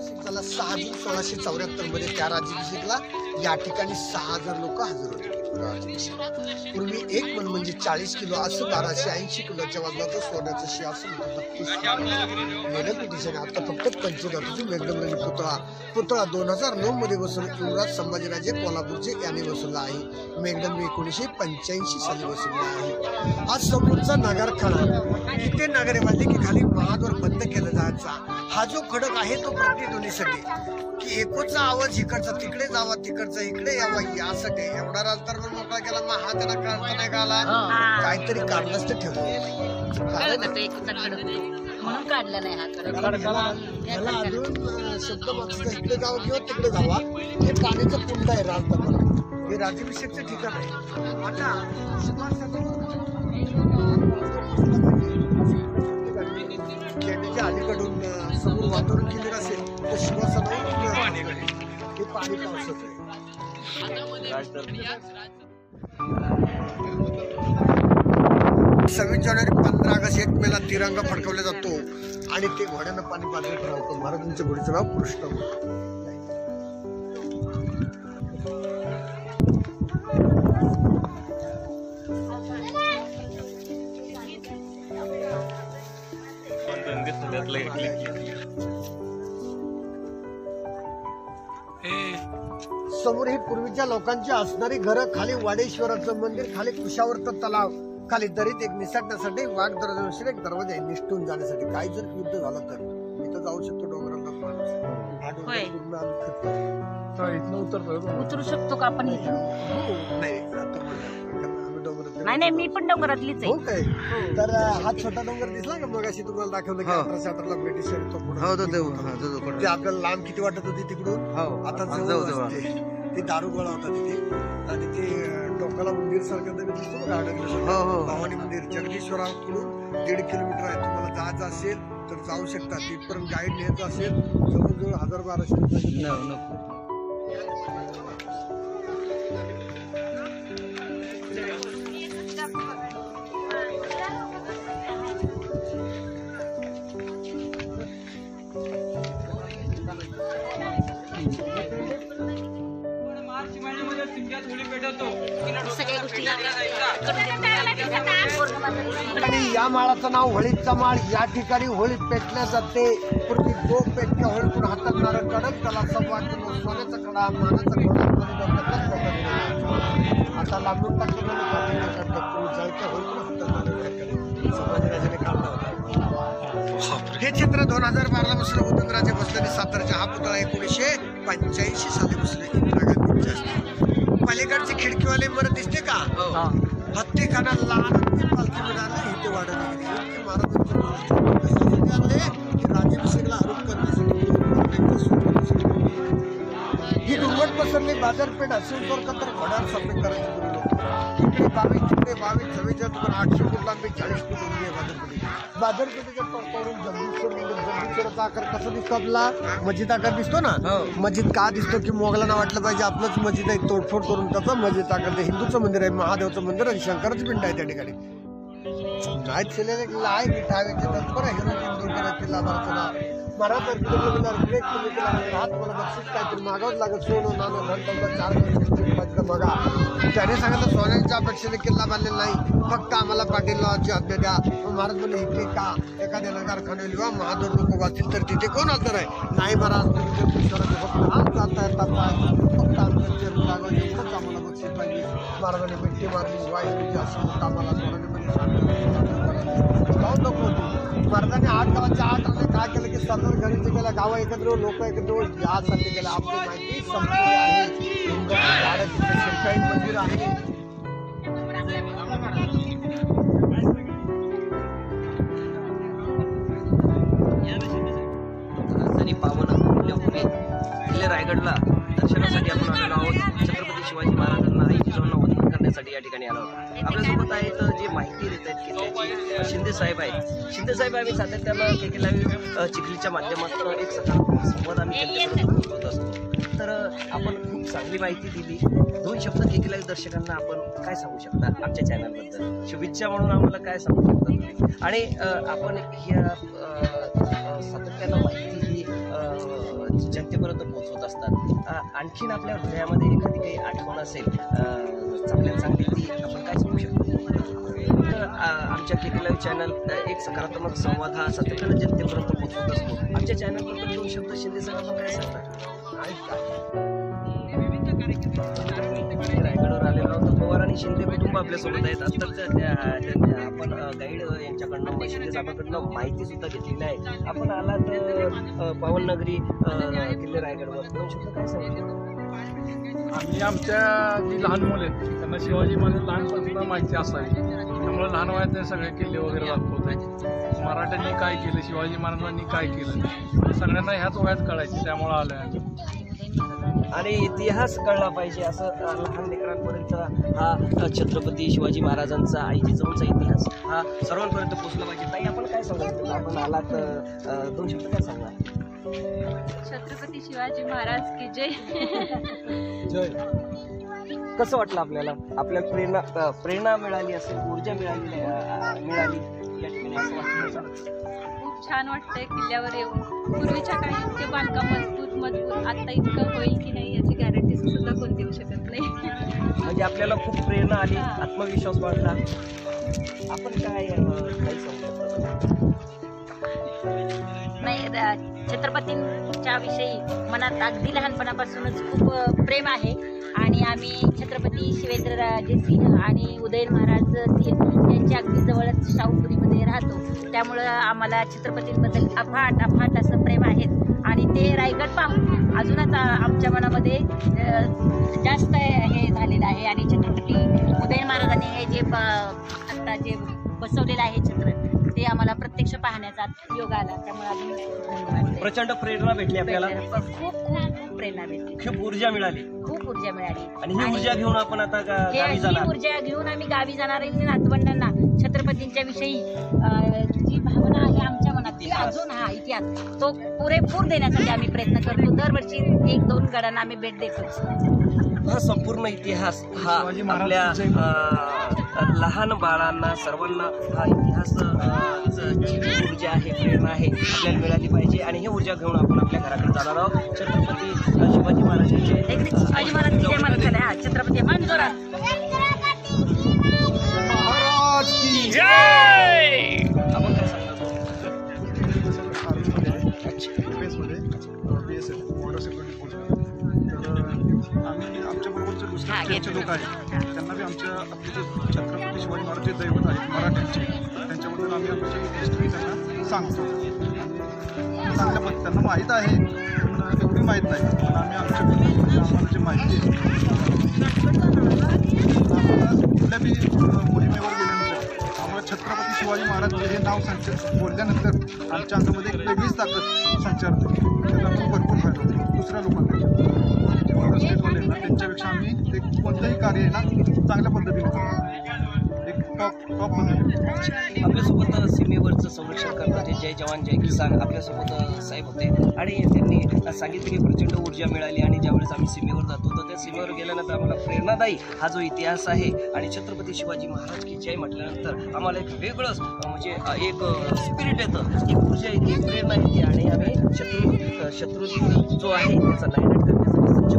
राज्याभिषेक झाला 6 जून 1674 मध्ये. त्या राज्याभिषेकला या ठिकाणी 6000 लोक हजर होते. पूर्वी एक मन म्हणजे 40 किलो असं 1280 किलोच्या वजनाचं सोन्याचं सिंहासन आता फक्त 25 धातूची मेघडंबरी पुतळा 2009 मध्ये बसवला. युवराज संभाजीराजे कोल्हापूरचे यांनी बसवला आहे. मेघडंबरी 1985 साली बसवला आहे. आज समोरचा नगरखाना इथे नगरे बांधले की खाली महाद्वार बंद केला जायचा. हा जो खडक आहे तो प्रतिध्वनीसाठी की एकोचा आवाज इकडचा तिकडे जावा तिकडचा इकडे यावा यासाठी एवढा राजदरबार मोकळा केला. मग हा त्याला कळता नाही का आला काहीतरी कारणच ते ठेवलं म्हणून काढला नाही हा त्याला अजून शब्द मागचा इकडे जावं किंवा तिकडे जावा. हे पाण्याचं कुंड आहे राजदरबार. हे राज्याभिषेकचं ठिकाण आहे. आता खेळण्याच्या अलीकडून समोर वातावरण केलेलं असेल तर शिवासनावर हे पाणी पावसाचं आहे. 26 जानेवारी 15 ऑगस्ट 1 मेला तिरंगा फडकवला जातो आणि ते घोड्यानं पाणी पाजवत राहतो. महाराजांच्या घोडीचं नाव कृष्ण. समोर ही पूर्वीच्या लोकांची असणारी घरं, खाली वाडेश्वराचं मंदिर, खाली कुशावर्त तलाव, खाली दरीत एक निसटण्यासाठी वाघ दरवाजा एक दरवाजा आहे निष्ठून जाण्यासाठी. काही जर युद्ध झालं तर इथं जाऊ शकतो डोंगराला. उतरू शकतो का आपण? नाही नाही मी पण डोंगरातलीच आहे. काय तर हा छोटा डोंगर दिसला का मग अशी तुम्हाला दाखवलं की 1818 ब्रिटिश ते आपल्याला लांब किती वाटत होती तिकडून आता ते दारू गोळा होता तिथे आणि ते डोक्याला मंदिर सारखं दिसतो गार्डन भवानी मंदिर जगदीश्वराकडून 1.5 किलोमीटर आहे. तुम्हाला जायचं असेल तर जाऊ शकता. तिथपर्यंत गाईड न्यायचं असेल जवळजवळ 1000-1200 रुपये. आणि या माळाचं नाव होळीचा माळ. या ठिकाणी होळी पेटल्या जाते. पूर्वी जो पेटक्या होळीतून हाताळणारा कडक त्याला संवाद सोन्याचा कडा मानाचा आता लांबून टाकलेला जळक्या होळीतून हाताळणारे संभाजीराजाने काढला होता. हे चित्र 2012 बसलं. उदयनराजे बसले सातारच्या. हा पुतळा 1985 साली बसले. इंदिरा गांधींच्या पलीकडची खिडकीवाले इमारत दिसते का? हत्तीखाना लहान पालखी मिळालं इथे वाढत राज्याभिषेकला आरोप करण्यासाठी ही दुर्घट पसरली बाजारपेठ असेल तर घोड्यावर सफेद करायची इकडे 22 तिकडे 22 26 800 फूट लांबी 40 फूट उंची आहे बाजारपेठेच्या तोडून जगदीश्वराचा आकार कसा दिसतो आपला? मस्जिद आकार दिसतो ना. मस्जिद का दिसतो की मोगलांना वाटलं पाहिजे आपलंच मस्जिद आहे तोडफोड करून त्याचा मस्जिद आकार. ते हिंदूचं मंदिर आहे, महादेवचं मंदिर आणि शंकराचं पिंड आहे त्या ठिकाणी. नाहीत केलेले आहे की ठाव्याचे तत्पर आहे किल्ला भरताना महाराज हात मला बक्षीस काहीतरी मागावंच लागत. सोनं नाणं घंटा 4 बघा त्याने सांगितलं सोन्यांच्या अपेक्षेने किल्ला बांधलेला नाही, फक्त आम्हाला पाटील लावाची आज्ञा द्या. महाराज म्हणले इथे का एखाद्या नगरखान्याला किंवा महादोर लोक वाचतील तर तिथे कोण असणार आहे? नाही महाराज फक्त हात जाता येता फक्त आमच्या लागायचे एवढंच आम्हाला बक्षीस पाहिजे. महाराजांनी मिठी मारली वाईट असं आम्हाला सोन्याने महाराजांनी 8 गावाच्या 8 आले. काय केलं की सरदार घरीचे गेल्या गाव एकत्र लोक एकत्र यासाठी गेल्या. आपली माहिती संपलेली आहे. सरकारी मंदिर आहे. राजधानी पावन पुण्यभूमी किल्ले रायगडला दर्शनासाठी आपण आलेलो आहोत. छत्रपती शिवाजी महाराजांना आई जिजाऊंना वंदन करण्यासाठी या ठिकाणी आलो आहोत. आपल्यासोबत आहेत जे माहिती देत आहेत किल्ल्याची शिंदे साहेब आहेत. शिंदे साहेब आम्ही सातत्यानं किल्ला चिखलीच्या माध्यमातून एक सकारात्मक संवाद आम्ही त्यांच्याकडून होत असतो. तर आपण खूप चांगली माहिती दिली. 2 शब्द किल्ला दर्शकांना आपण काय सांगू शकता आमच्या चॅनलबद्दल? शुभेच्छा म्हणून आम्हाला काय सांगू शकता तुम्ही? आणि आपण ह्या सातत्यानं माहिती ही जनतेपर्यंत पोहोचवत असतात. आणखीन आपल्या हृदयामध्ये एखादी काही आठवण असेल चांगल्यात चांगली, ती आपण काय सांगू शकतो? तर आमच्या केके लाईव्ह चॅनल एक सकारात्मक संवाद हा सातत्यानं जनतेपर्यंत पोहोचवत असतो. आमच्या चॅनलबद्दल 2 शब्द शिंदे साहेब आपण काय सांगतात? रायगडवर आलेलो आहोत. पवार आणि शिंदे कुटुंब आपल्यासोबत आहेत. आत्ताच आपण गाईड यांच्याकडनं शिंदे साहेबांकडनं माहिती सुद्धा घेतलेली आहे. आपण आलात पावननगरी किल्ले रायगडवर. 2 शब्द काय सांगितले? आम्ही आमच्या जी लहान मुलं आहेत त्यांना शिवाजी महाराज लहानपणापासून माहिती असावी, त्यामुळे लहान वयात ते सगळे किल्ले वगैरे दाखवत आहेत. मराठ्यांनी काय केलं, शिवाजी महाराजांनी काय केलं, सगळ्यांना ह्याच वयात कळायचे, त्यामुळे आलोय आम्ही. आणि इतिहास कळला पाहिजे असं लहान लेकरांपर्यंत हा छत्रपती शिवाजी महाराजांचा आई जिजाऊंचा इतिहास हा सर्वांपर्यंत पोहोचला पाहिजे. ताई, आपण काय सांगाल? आपण आलात 2 शब्द काय सांगा? छत्रपती शिवाजी महाराज की जय. कसं वाटलं आपल्याला? आपल्याला प्रेरणा मिळाली असेल, ऊर्जा मिळाली या ठिकाणी असं वाटतं? खूप छान वाटतंय किल्ल्यावर येऊन. पूर्वीच्या काळी इतके बांधकाम मजबूत आता इतकं होईल की नाही याची गॅरंटी सुद्धा कोण देऊ शकत नाही. म्हणजे आपल्याला खूप प्रेरणा आली, आत्मविश्वास वाढला. आपण काय सांगू शकतो? नाही, छत्रपतींच्या विषयी मनात अगदी लहानपणापासूनच खूप प्रेम आहे आणि आम्ही छत्रपती शिवेंद्रराजे सिंह आणि उदयन महाराज सिंह यांच्या अगदी जवळच शाहूपुरीमध्ये राहतो. त्यामुळं आम्हाला छत्रपतींबद्दल अफाट असं प्रेम आहे आणि ते रायगड पाहून अजूनच आमच्या मनामध्ये जास्त हे झालेलं आहे. आणि छत्रपती उदयन महाराजांनी हे जे आता जे बसवलेलं आहे चित्र, ते आम्हाला प्रत्यक्ष पाहण्याचा योग आला. त्यामुळे अजून प्रचंड प्रेरणा भेटली आपल्याला. खूप प्रेरणा भेटली, खूप ऊर्जा मिळाली. खूप ऊर्जा मिळाली. आणि ही ऊर्जा घेऊन आपण आता गावी जाणार. ही ऊर्जा घेऊन आम्ही गावी जाणार आहे. नातवंडांना छत्रपतींच्या विषयी जी भावना आहे आमच्या मनात, ती अजून इतिहास तो पुरेपूर देण्यासाठी आम्ही प्रयत्न करतो. दरवर्षी 1-2 गडांना आम्ही भेट देतो. हा संपूर्ण इतिहास हा आपल्या लहान बाळांना सर्वांना हा इतिहास ऊर्जा आहे, प्रेरणा आहे, आपल्याला मिळाली पाहिजे. आणि ही ऊर्जा घेऊन आपण आपल्या घराकडे जाणार आहोत. छत्रपती शिवाजी महाराजांचे शिवाजी महाराज छत्रपती मानजोरा महाराज की जय. आपण काय सांगतो? आम्ही आमच्या बरोबरचे दुसरे लोक आहेत, त्यांना बी आमच्या आपले जे छत्रपती शिवाजी महाराज जे दैवत आहेत मराठ्यांचे, त्यांच्याबद्दल आम्ही आमची हिस्ट्री त्यांना सांगतो. आणि चांगल्या पद्धतीने त्यांना माहीत आहे, पण एवढी माहीत नाही. पण आम्ही आमच्या जे माहिती आहे कुठल्या बी मोहिमेवर गेल्यानंतर आम्हाला छत्रपती शिवाजी महाराज हे नाव बोलल्यानंतर आमच्या अंगामध्ये एक वेगळीच ताकद संचारते. त्याचा भरपूर फायदा होतो दुसऱ्या लोकांपेक्षा. स्टेटवाले ना त्यांच्यापेक्षा आम्ही एक कोणतंही कार्य आहे ना चांगल्या पद्धतीने करतो, एक टॉप पद्धतीने. आपल्यासोबत सीमेवरचं संरक्षण करणारे जय जवान जय किसान आपल्यासोबत साहेब होते आणि त्यांनी सांगितलं की प्रचंड ऊर्जा मिळाली. आणि ज्यावेळेस आम्ही सीमेवर जातो तर त्या सीमेवर गेल्यानंतर आम्हाला प्रेरणादायी हा जो इतिहास आहे आणि छत्रपती शिवाजी महाराज की जय म्हटल्यानंतर आम्हाला एक वेगळंच म्हणजे एक स्पिरिट येतं, एक ऊर्जा येते, एक प्रेरणा येते. आणि आम्ही शत्रू जो आहे त्याचा नायनाट करण्यासाठी सज्ज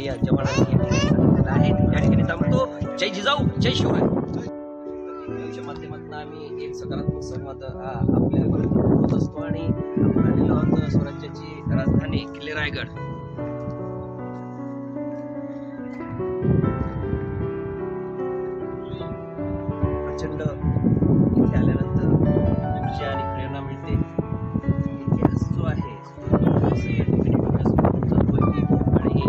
या जवानांनी आहे. या ठिकाणी थांबतो. जय जिजाऊ, जय शिवराय. माध्यमातून आम्ही एक सकारात्मक संवाद आपल्यापर्यंत पोहोचत असतो. आणि आपण आलेलो आहोत स्वराज्याची राजधानी किल्ले रायगड. प्रचंड इथे आल्यानंतर ऊर्जा आणि प्रेरणा मिळते. इतिहास जो आहे या ठिकाणी जातोय आणि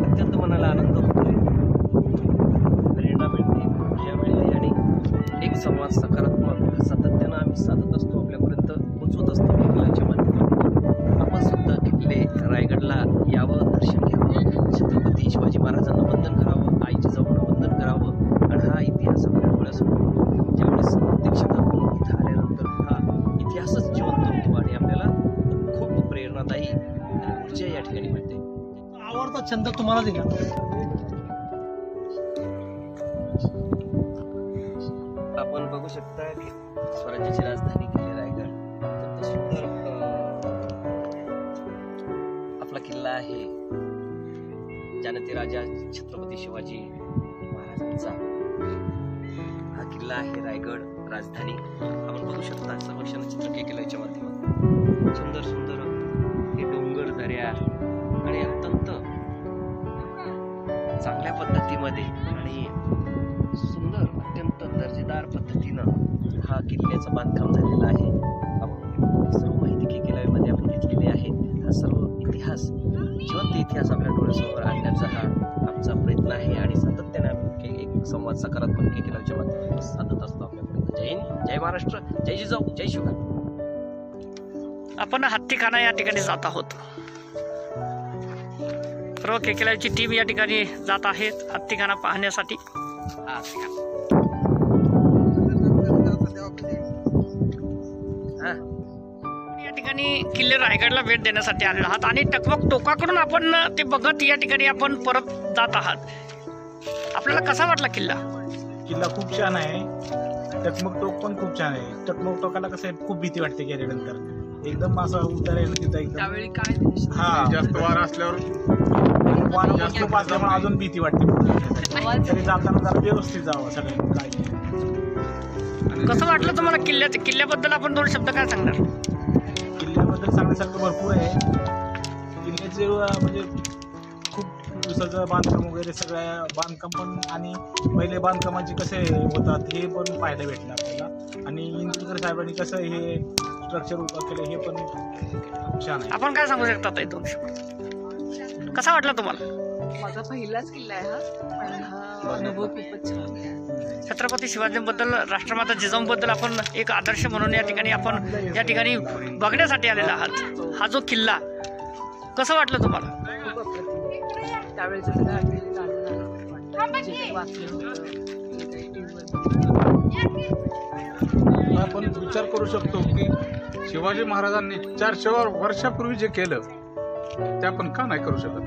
अत्यंत मनाला आनंद होतोय, प्रेरणा मिळते, ऊर्जा मिळते. आणि एक संवाद सकारात्मक सातत्यानं आम्ही साधत असतो, आपल्यापर्यंत पोचवत असतो किल्ल्याच्या माध्यमातून. आपण सुद्धा किल्ले रायगडला यावं, दर्शन घ्यावं, छत्रपती शिवाजी महाराजांना वंदन करावं, आई जिजाऊंना वंदन करावं. आणि हा इतिहास आपल्या डोळ्यासमोर ज्यावेळेस प्रत्यक्षात आपण इथं आल्यानंतर हा इतिहासच जिवंत होतो आणि आपल्याला खूप प्रेरणादायी ऊर्जा या ठिकाणी मिळते. आवडता छंद तुम्हाला दिला? आपण बघू शकता की स्वराज्याची राजधानी किल्ले रायगड अत्यंत सुंदर आपला किल्ला आहे जानती राजा छत्रपती शिवाजी महाराजांचा हा किल्ला आहे रायगड राजधानी. आपण बघू शकता सर्व क्षणचित्र केलेल्याच्या माध्यमातून सुंदर सुंदर हे डोंगर दऱ्या आणि अत्यंत चांगल्या पद्धतीमध्ये आणि सुंदर अत्यंत दर्जेदार पद्धतीनं हा किल्ल्याचं बांधकाम झालेलं आहे. आपण सर्व माहिती केल्यामध्ये आपण घेतलेली आहे. हा सर्व इतिहास जिवंत इतिहास आपल्या डोळ्यासमोर आणण्याचा हा आमचा प्रयत्न आहे आणि सातत्याने आम्ही एक संवाद सकारात्मक केल्याच्या माध्यमातून साधत असतो आपल्यापर्यंत. जय हिंद, जय महाराष्ट्र, जय जिजाऊ, जय शिवराय. आपण हत्तीखाना या ठिकाणी जात आहोत. सर्व केकेलाची टीम या ठिकाणी जात आहेत हत्तीखाना पाहण्यासाठी. हा या ठिकाणी किल्ले रायगडला भेट देण्यासाठी आलेलो आहात आणि टकमक टोकाकडून आपण ते बघत या ठिकाणी आपण परत जात आहात. आपल्याला कसा वाटला किल्ला? किल्ला खूप छान आहे. टकमक टोक पण खूप छान आहे. टकमक टोकाला कसं आहे, खूप भीती वाटते गेल्यानंतर. एकदम असं उतारायला तिथं एकदम हा जास्त वारा असल्यावर वारा खूप असल्यामुळे अजून भीती वाटते. तरी जाताना जरा व्यवस्थित जावं सगळ्यांनी. कसं वाटलं तुम्हाला किल्ल्याबद्दल आपण 2 शब्द काय सांगणार? किल्ल्याबद्दल सांगण्यासारखं भरपूर आहे. किल्ल्याचे म्हणजे खूप दिवसाचं बांधकाम वगैरे सगळ्या बांधकाम पण आणि पहिले बांधकामाचे कसे होतात हे पण पाहायला भेटलं आपल्याला. आणि इंदुरकर साहेबांनी कसं हे स्ट्रक्चर उभं केलं हे पण खूप छान आहे. आपण काय सांगू शकता ताई 2 शब्द? कसा वाटला तुम्हाला? माझा पहिलाच किल्ला आहे हा, पण हा अनुभव खूपच छान आहे. छत्रपती शिवाजींबद्दल राष्ट्रमाता जिजाऊंबद्दल आपण एक आदर्श म्हणून या ठिकाणी बघण्यासाठी आलेला आहात. हा जो किल्ला कसं वाटलं तुम्हाला? खूप अप्रतिम. त्यावेळेचं सगळं आठवणी वाटतं. जे काही वाचलं होतं, जे काही टीव्हीवर आपण विचार करू शकतो की शिवाजी महाराजांनी 400 वर्षापूर्वी जे केलं ते आपण का नाही करू शकत.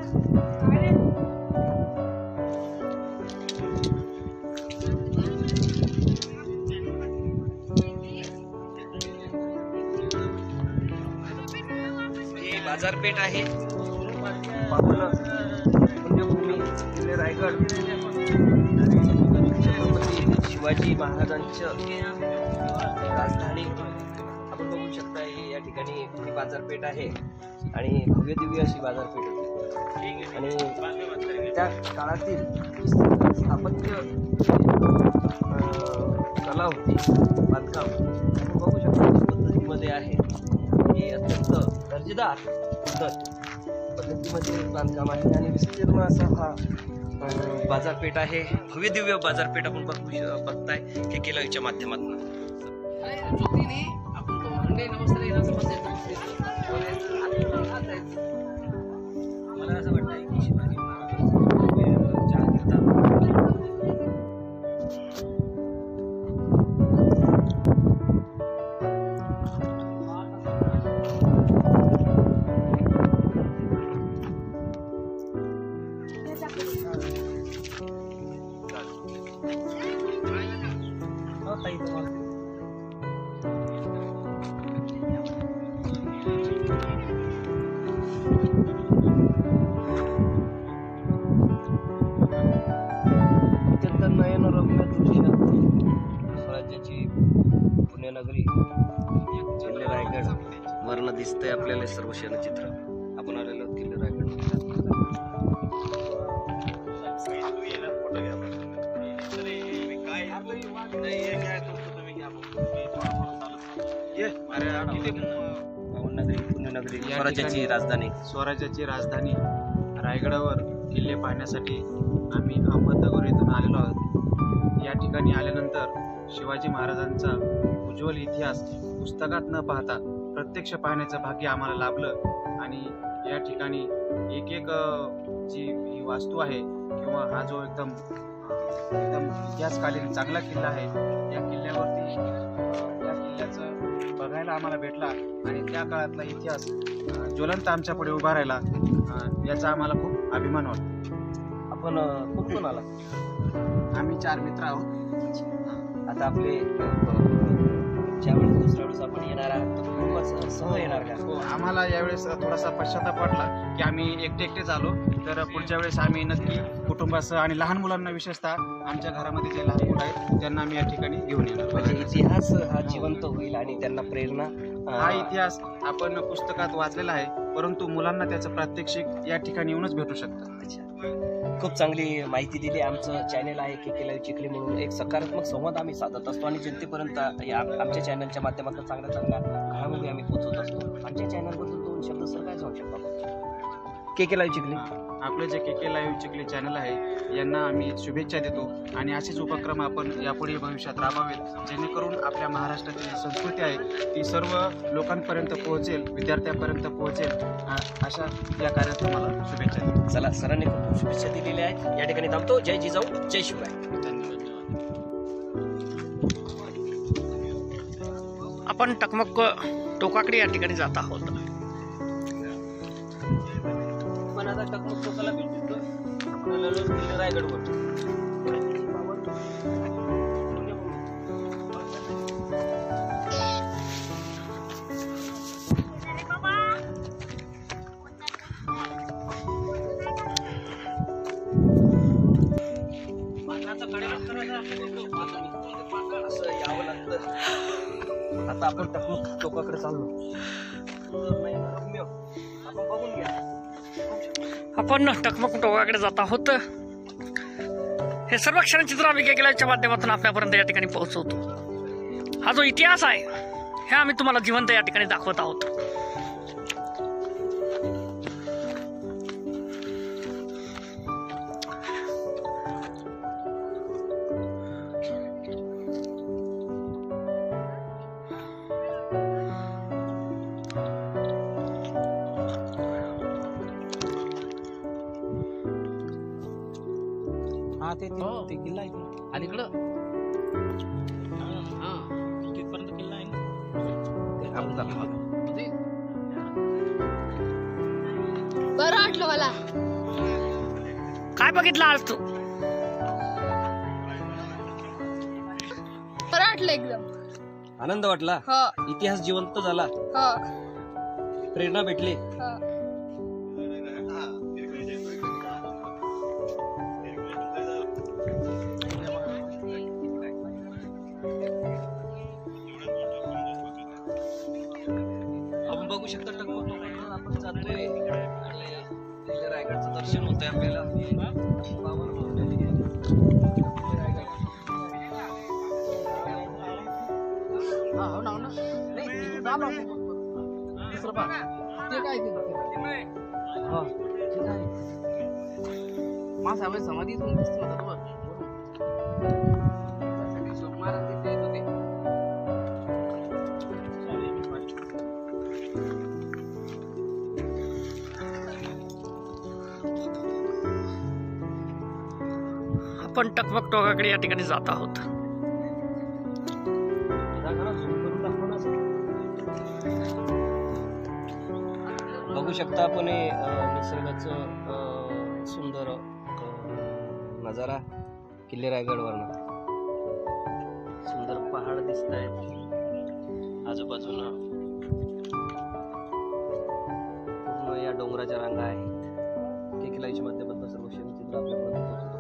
ही बाजारपेठ आहे. पुण्यभूमी किल्ले रायगड छत्रपती शिवाजी महाराजांचं राजधानी आपण बघू शकता. ही या ठिकाणी ही बाजारपेठ आहे आणि भव्य दिव्य अशी बाजारपेठ होती आणि त्या काळातील स्थापत्य कला होती बांधकाम आपण बघू शकता पद्धतीमध्ये आहे. हे अत्यंत दर्जेदार सुंदर पद्धतीमध्ये बांधकाम आहे आणि विस्तीर्ण असा हा बाजारपेठ आहे. भव्य दिव्य बाजारपेठ आपण बघताय केकेलाच्या माध्यमातून. मला असं वाटतंय की शिवाजी महाराज चहा घेतात. अत्यंत नयनरम्य दृश्य स्वराज्याची पुण्यनगरी किल्ले रायगड वर्ण दिसतंय आपल्याला सर्व क्षणचित्र. आपण आलेलो आहोत किल्ले रायगड. पुण्यनगरी स्वराज्याची राजधानी. स्वराज्याची राजधानी रायगडावर किल्ले पाहण्यासाठी आम्ही अहमदनगर येथून आलेलो आहोत. या ठिकाणी आल्यानंतर शिवाजी महाराजांचा उज्ज्वल इतिहास पुस्तकात न पाहता प्रत्यक्ष पाहण्याचं भाग्य आम्हाला लाभलं. आणि या ठिकाणी एक एक जी ही वास्तू आहे किंवा हा जो एकदम इतिहासकालीन चांगला किल्ला आहे या किल्ल्यावरती या किल्ल्याचं बघायला आम्हाला भेटला आणि त्या काळातला इतिहास ज्वलंत आमच्या पुढे उभा राहिला. याचा आम्हाला खूप अभिमान वाटतो. आपण कुठून आला? आम्ही 4 मित्र आहोत. आता आपले ज्यावेळेस दुसऱ्या वेळेस आपण येणार आहात तर कुटुंबासह सह येणार का? हो, आम्हाला यावेळेस थोडासा पश्चाताप वाटला की आम्ही एकटे झालो. तर पुढच्या वेळेस आम्ही नक्की कुटुंबासह आणि लहान मुलांना विशेषतः आमच्या घरामध्ये जे लहान मुलं आहेत त्यांना आम्ही या ठिकाणी घेऊन येणार. म्हणजे इतिहास हा जिवंत होईल आणि त्यांना प्रेरणा हा इतिहास आपण पुस्तकात वाचलेला आहे, परंतु मुलांना त्याचं प्रात्यक्षिक या ठिकाणी येऊनच भेटू शकतं. अच्छा. खूप चांगली माहिती दिली. आमचं चॅनल आहे KK लाईव्ह चिखली म्हणून एक सकारात्मक संवाद आम्ही साधत असतो आणि जनतेपर्यंत आमच्या चॅनलच्या माध्यमातून चांगल्या चांगल्या घडामोडी आम्ही पोहोचवत असतो. आमच्या चॅनलबद्दल 2 शब्द सर काय सांगू शकता? KK लाईव्ह चिखली आपले जे KK लाईव्ह चिखली चॅनल आहे यांना आम्ही शुभेच्छा देतो आणि असेच उपक्रम आपण यापुढे भविष्यात राबवावेत, जेणेकरून आपल्या महाराष्ट्राची जी संस्कृती आहे ती सर्व लोकांपर्यंत पोहोचेल, विद्यार्थ्यांपर्यंत पोहोचेल. अशा या कार्यात तुम्हाला शुभेच्छा देतो. चला, सरांनी खूप शुभेच्छा दिलेल्या आहेत. या ठिकाणी थांबतो. जय जिजाऊ, जय शिवराय. आपण टकमक टोकाकडे या ठिकाणी जात आहोत. पण आता टकमक टोकाला भेटतो आपल्याला किल्ले रायगडवर. असं यावं लागतं. आता आपण टकमक टोकाकडे चाललो. आपण बघून घ्या. आपण टकमक टोकाकडे जात आहोत. हे सर्व क्षणचित्र आम्ही KK लाईव्हच्या माध्यमातून आपल्यापर्यंत या ठिकाणी पोहोचवतो. हा जो इतिहास आहे हे आम्ही तुम्हाला जिवंत या ठिकाणी दाखवत आहोत. ते किल्ला आहे अलीकडं तिथपर्यंत किल्ला आहे बरं वाटलं मला. काय बघितलं आज तू? बरं वाटलं एकदम. आनंद वाटला. हो इतिहास जिवंत झाला. हो प्रेरणा भेटली. हो. आपण बघू शकता टकमक टोकाकडे आपण जातोय आणि किल्ले रायगडचं दर्शन होतंय आपल्याला. पावन भव्य किल्ले रायगड. समाधी आपण टकमक टोकाकडे या ठिकाणी जात आहोत. बघू शकता आपण हे निसर्गाचं सुंदर नजारा किल्ले रायगडवरनं. सुंदर पहाड दिसत आहेत आजूबाजूला. पूर्ण या डोंगराच्या रांगा आहेत. KK लाईव्हच्या माध्यमातून सर्व क्षणचित्र आपल्यापर्यंत पोहोचवतो.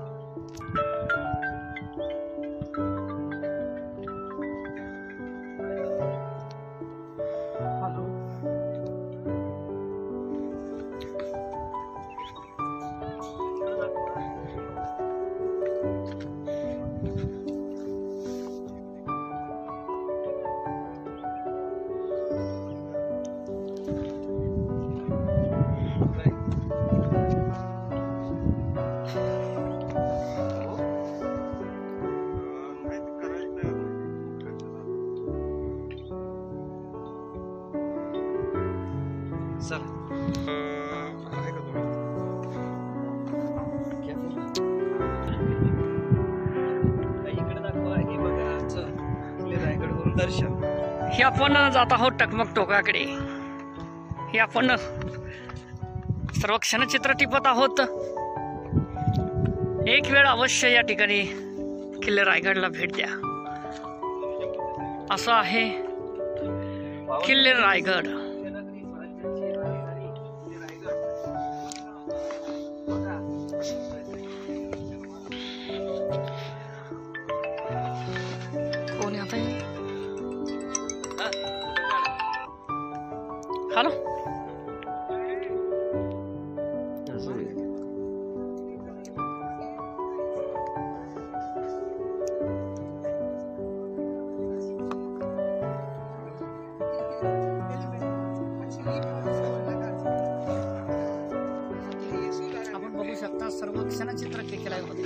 दर्शन. हे आपण जात आहोत टकमक टोकाकडे. हे आपण सर्व क्षणचित्र टिपत आहोत. एक वेळ अवश्य या ठिकाणी किल्ले रायगडला भेट द्या. असं आहे किल्ले रायगड. कोण आहे आता? हॅलो, आपण बघू शकता सर्व क्षणचित्र केलेलं होतं.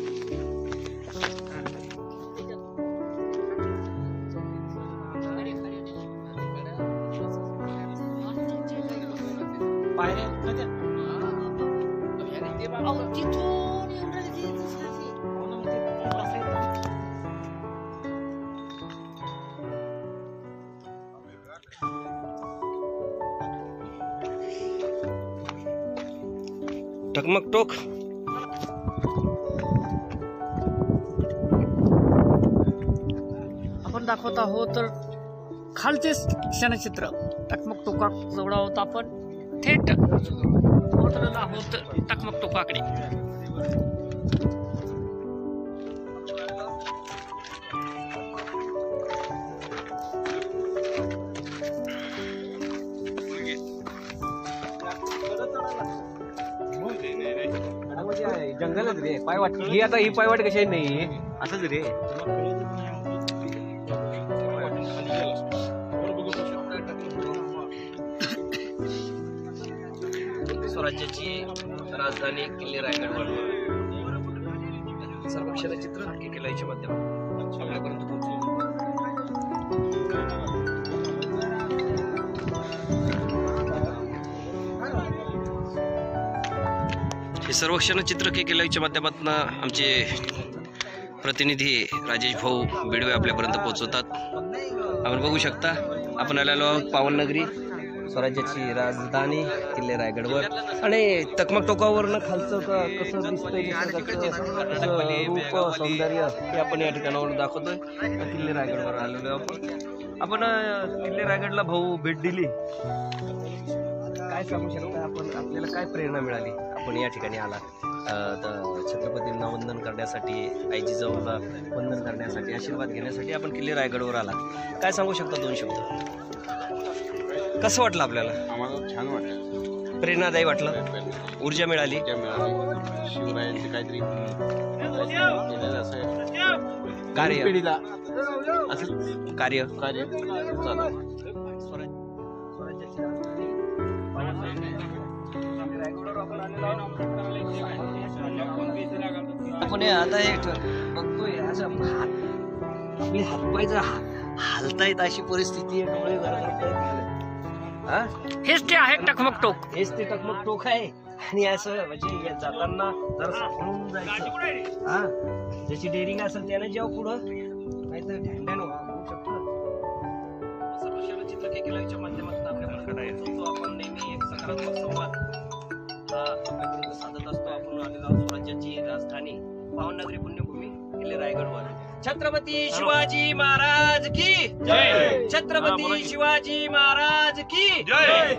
टकमक टोक. आपण दाखवत आहोत तर खालचे क्षणचित्र टकमक टोका जवळ आहोत. आपण थेट पोहोचलेलो आहोत टकमक टोकाकडे. जंगलच रे. पायवाट ही आता ही पायवाट कशी नाही असंच रे. स्वराज्याची राजधानी किल्ले रायगडवर सर्व क्षणचित्र केल्याच्या माध्यमातून आपल्यापर्यंत पोहोचलो. हे सर्व क्षणचित्र केल्याच्या माध्यमातून आमचे प्रतिनिधी राजेश भाऊ बिडवे आपल्यापर्यंत पोहोचवतात. आपण बघू शकता आपण आलेलो आहोत पावननगरी, स्वराज्याची राजधानी किल्ले रायगडवर. आणि टकमक टोकावरनं खालचं कसं दिसतंय रूप सौंदर्य हे आपण या ठिकाणावर दाखवतोय. किल्ले रायगडवर आलेलो आपण किल्ले रायगडला भाऊ भेट दिली. काय सांगू शकता आपण, आपल्याला काय प्रेरणा मिळाली आपण या ठिकाणी आला? छत्रपतींना वंदन करण्यासाठी, आईजीजवळला वंदन करण्यासाठी, आशीर्वाद घेण्यासाठी आपण किल्ले रायगडवर आला. काय सांगू शकता 2 शब्द? कसं वाटलं आपल्याला? आम्हाला छान वाटलं, प्रेरणादायी वाटलं, ऊर्जा मिळाली. शिवरायांचे काहीतरी केलेलं असं कार्य पिढीला असं कार्य कार्य चालू. आपण आता एक बघतोय असं आपली हातपाय हालतायत अशी परिस्थिती आहे. डोळे हेच ते आहे टकमक टोक. हेच ते टकमक टोक आहे. आणि असं म्हणजे जाताना जरा सापडून जायचं. हा, ज्याची डेअरिंग असेल त्याने जेव्हा पुढं नाही तर ढॅंडॅन होऊ शकतं. सर्व क्षणचित्र केल्याच्या माध्यमातून आपल्याकडे येतो. आपण नेहमी एक सकारात्मक संवाद आपल्यापर्यंत साधत असतो. आपण आलेलो आहोत स्वराज्याची राजधानी पावननगरी पुण्यभूमी किल्ले रायगडवर. छत्रपती शिवाजी महाराज की जय. छत्रपती शिवाजी महाराज की जय.